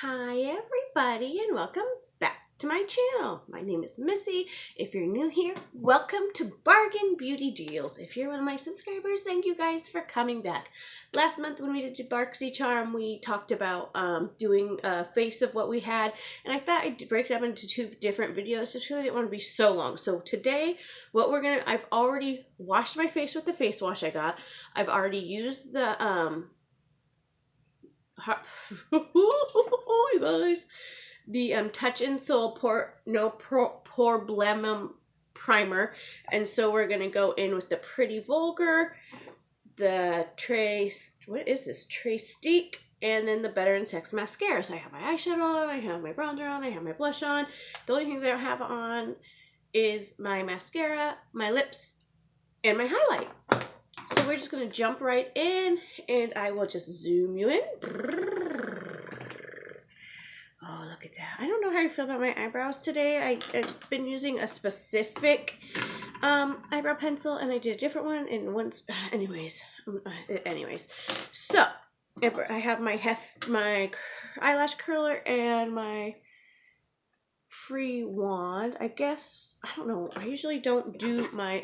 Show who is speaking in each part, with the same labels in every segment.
Speaker 1: Hi everybody and welcome back to my channel. My name is Missy. If you're new here, welcome to Bargain Beauty Deals. If you're one of my subscribers, thank you guys for coming back. Last month when we did the Boxy Charm, we talked about doing a face of what we had, and I thought I'd break it up into two different videos just because I didn't want to be so long. So today, I've already washed my face with the face wash I got. I've already used the you guys, the Touch and Soul No Porblem Primer, and so we're gonna go in with the Pretty Vulgar, the TreStique, and then the Better and Sex mascara. So I have my eyeshadow on, I have my bronzer on, I have my blush on. The only things I don't have on is my mascara, my lips, and my highlight. So we're just going to jump right in, and I will just zoom you in. Oh, look at that. I don't know how I feel about my eyebrows today. I've been using a specific eyebrow pencil, and I did a different one, and once, anyways. So, I have my eyelash curler and my free wand, I guess. I don't know. I usually don't do my,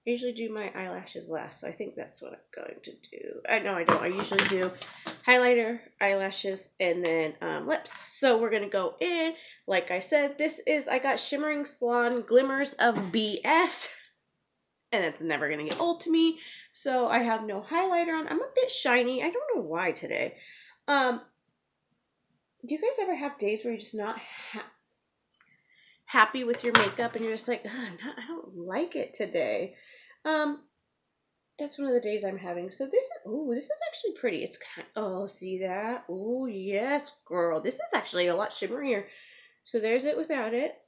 Speaker 1: I usually do my eyelashes last, so I think that's what I'm going to do. No, I don't. I usually do highlighter, eyelashes, and then lips. So we're going to go in. Like I said, I got Shimmering Salon Glimmers of BS, and it's never going to get old to me. So I have no highlighter on. I'm a bit shiny. I don't know why today. Do you guys ever have days where you're just not happy with your makeup and you're just like, I don't like it today? That's one of the days I'm having. So this is actually pretty. It's see that? Oh yes, girl. This is actually a lot shimmerier. So there's it without it.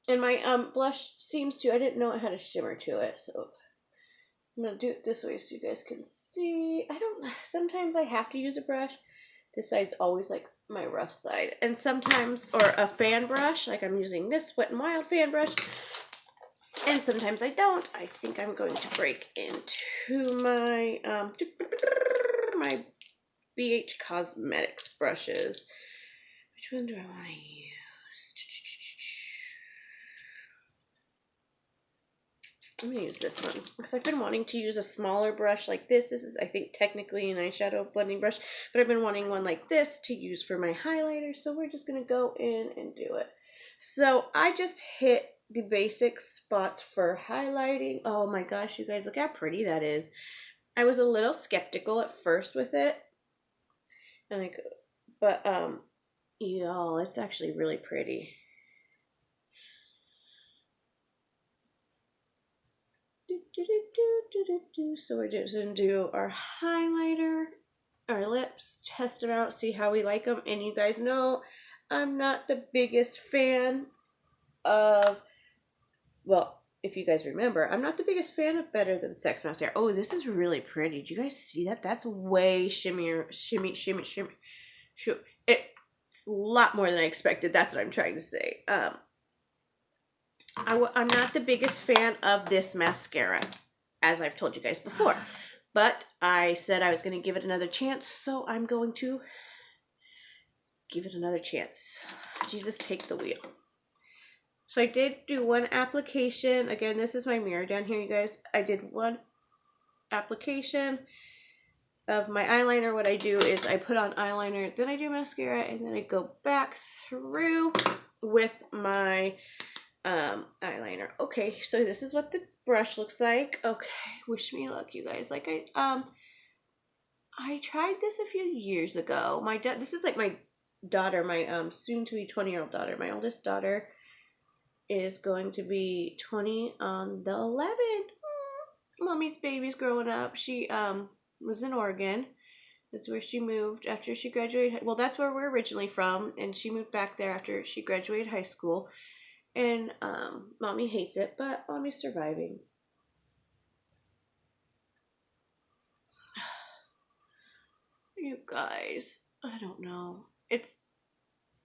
Speaker 1: And my blush seems to, I didn't know it had a shimmer to it. So I'm gonna do it this way so you guys can see. Sometimes I have to use a brush. This side's always like my rough side. And sometimes, or a fan brush, like I'm using this Wet n Wild fan brush. And sometimes I don't. I think I'm going to break into my my BH Cosmetics brushes. Which one do I want to use? I'm going to use this one because I've been wanting to use a smaller brush like this. This is, I think, technically an eyeshadow blending brush, but I've been wanting one like this to use for my highlighter. So we're just going to go in and do it. So I just hit the basic spots for highlighting. Oh my gosh, you guys, look how pretty that is. I was a little skeptical at first with it, but y'all, it's actually really pretty. So we're just gonna do our highlighter, our lips, test them out, see how we like them. And you guys know I'm not the biggest fan of, well, if you guys remember, I'm not the biggest fan of Better Than Sex mascara. Oh, this is really pretty. Do you guys see that? That's way shimmy. It's a lot more than I expected. That's what I'm trying to say. I'm not the biggest fan of this mascara, as I've told you guys before. But I said I was going to give it another chance, so I'm going to give it another chance. Jesus, take the wheel. So I did do one application. Again, this is my mirror down here, you guys. I did one application of my eyeliner. What I do is I put on eyeliner, then I do mascara, and then I go back through with my eyeliner. Okay, so this is what the brush looks like. Okay, wish me luck, you guys. Like I tried this a few years ago. This is like my daughter, my soon to be 20-year-old daughter. My oldest daughter is going to be 20 on the 11th. Mommy's baby's growing up. She lives in Oregon. That's where she moved after she graduated. Well, that's where we're originally from, and she moved back there after she graduated high school. And Mommy hates it, but Mommy's surviving. You guys, I don't know. It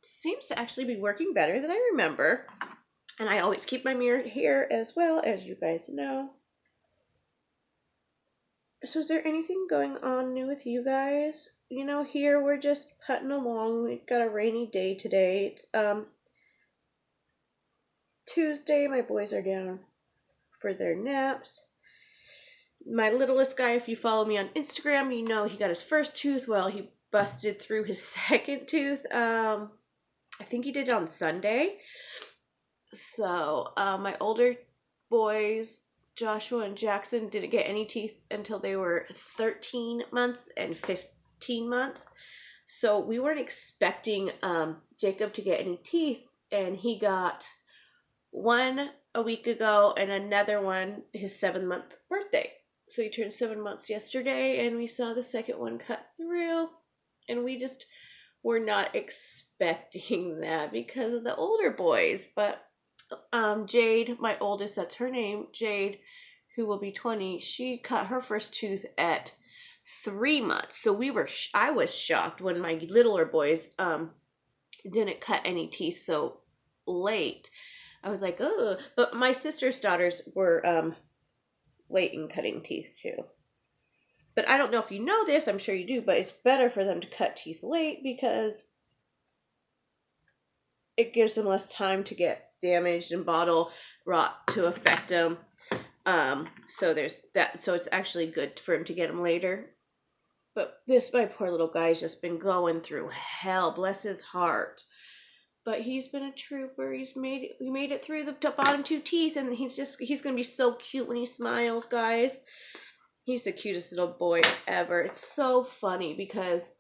Speaker 1: seems to actually be working better than I remember. And I always keep my mirror here as well, as you guys know. So is there anything going on new with you guys? You know, here we're just putting along. We've got a rainy day today. It's Tuesday. My boys are down for their naps. My littlest guy, if you follow me on Instagram, you know he got his first tooth. Well, he busted through his second tooth. I think he did it on Sunday. So, my older boys, Joshua and Jackson, didn't get any teeth until they were 13 months and 15 months. So we weren't expecting Jacob to get any teeth, and he got one a week ago and another one his 7-month birthday. So he turned 7 months yesterday, and we saw the second one cut through, and we just were not expecting that because of the older boys. But Jade, my oldest, that's her name, Jade, who will be 20, she cut her first tooth at 3 months. So I was shocked when my littler boys didn't cut any teeth so late. I was like, oh, but my sister's daughters were late in cutting teeth too. But I don't know if you know this, I'm sure you do, but it's better for them to cut teeth late because it gives them less time to get damaged and bottle rot to affect them. So there's that. So it's actually good for him to get them later. But my poor little guy's just been going through hell. Bless his heart. But he's been a trooper. He made it through the bottom 2 teeth, and he's gonna be so cute when he smiles, guys. He's the cutest little boy ever. It's so funny because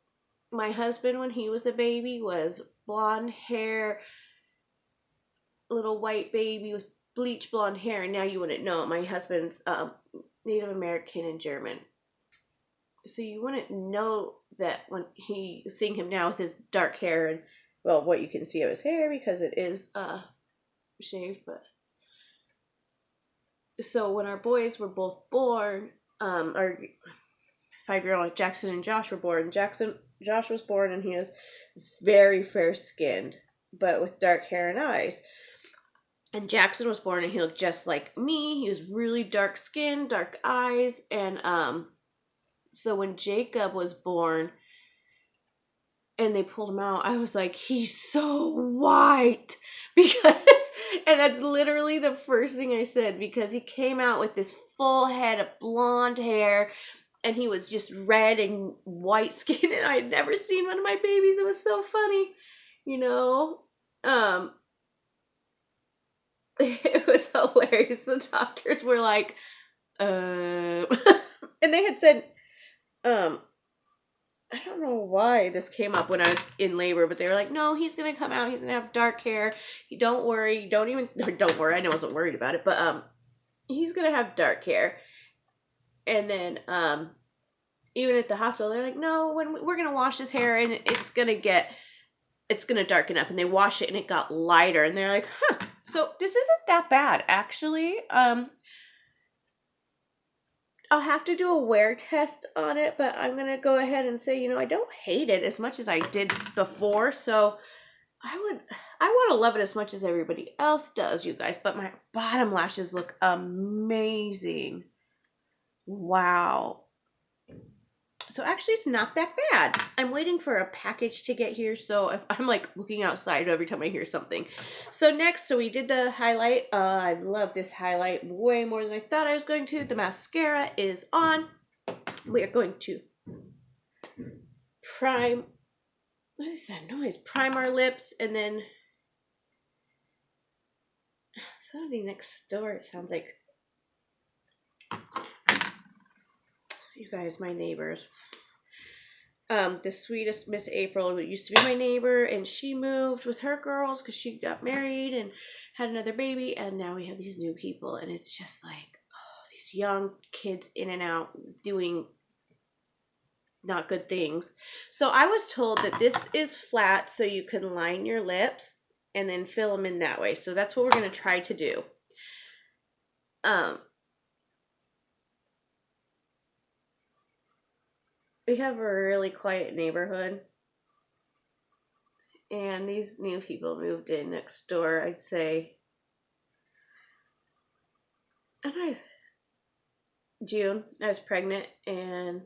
Speaker 1: my husband, when he was a baby, was blonde hair, little white baby with bleach blonde hair, and now you wouldn't know. My husband's Native American and German. So you wouldn't know that when seeing him now with his dark hair and, well, what you can see of his hair because it is shaved. But so when our boys were both born, our 5-year-old Jackson and Josh were born. Josh was born and he was very fair skinned, but with dark hair and eyes. And Jackson was born and he looked just like me. He was really dark skinned, dark eyes, and so when Jacob was born and they pulled him out, I was like, he's so white. Because, and that's literally the first thing I said, because he came out with this full head of blonde hair and he was just red and white skin, and I had never seen one of my babies. It was so funny, you know. It was hilarious. The doctors were like, and they had said, I don't know why this came up when I was in labor, but they were like, no, he's gonna come out, he's gonna have dark hair. Don't worry, don't worry, I wasn't worried about it, but he's gonna have dark hair. And then even at the hospital, they're like, no, we're gonna wash his hair and it's gonna darken up. And they wash it and it got lighter, and they're like, huh, so this isn't that bad actually. I'll have to do a wear test on it, but I'm going to go ahead and say, I don't hate it as much as I did before. So I want to love it as much as everybody else does, you guys. But my bottom lashes look amazing. Wow. So actually, it's not that bad. I'm waiting for a package to get here, so if I'm like looking outside every time I hear something. So next, so we did the highlight. I love this highlight way more than I thought I was going to. The mascara is on. We are going to prime. What is that noise? Prime our lips, and then somebody next door. It sounds like you guys, my neighbors. The sweetest Miss April, who used to be my neighbor, and she moved with her girls because she got married and had another baby, and now we have these new people, and it's just like, oh, these young kids in and out doing not good things. So I was told that this is flat so you can line your lips and then fill them in that way. So that's what we're going to try to do. We have a really quiet neighborhood, and these new people moved in next door, I'd say. And June, I was pregnant, and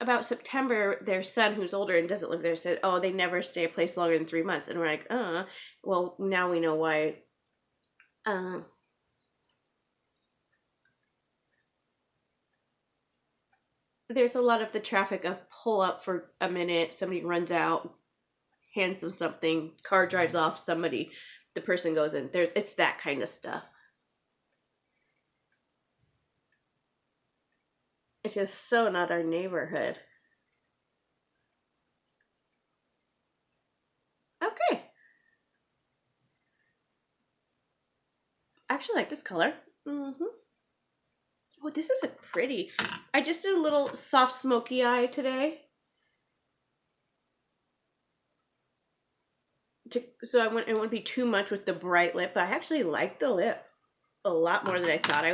Speaker 1: about September, their son, who's older and doesn't live there, said, "Oh, they never stay a place longer than 3 months." And we're like, well, now we know why. Uh, there's a lot of the traffic of pull up for a minute, somebody runs out, hands them something, car drives off, the person goes in. It's that kind of stuff. It's just so not our neighborhood. Okay. I actually like this color. Mm-hmm. Oh, this is a pretty. I just did a little soft smoky eye today. So it wouldn't be too much with the bright lip, but I actually like the lip a lot more than I thought I would.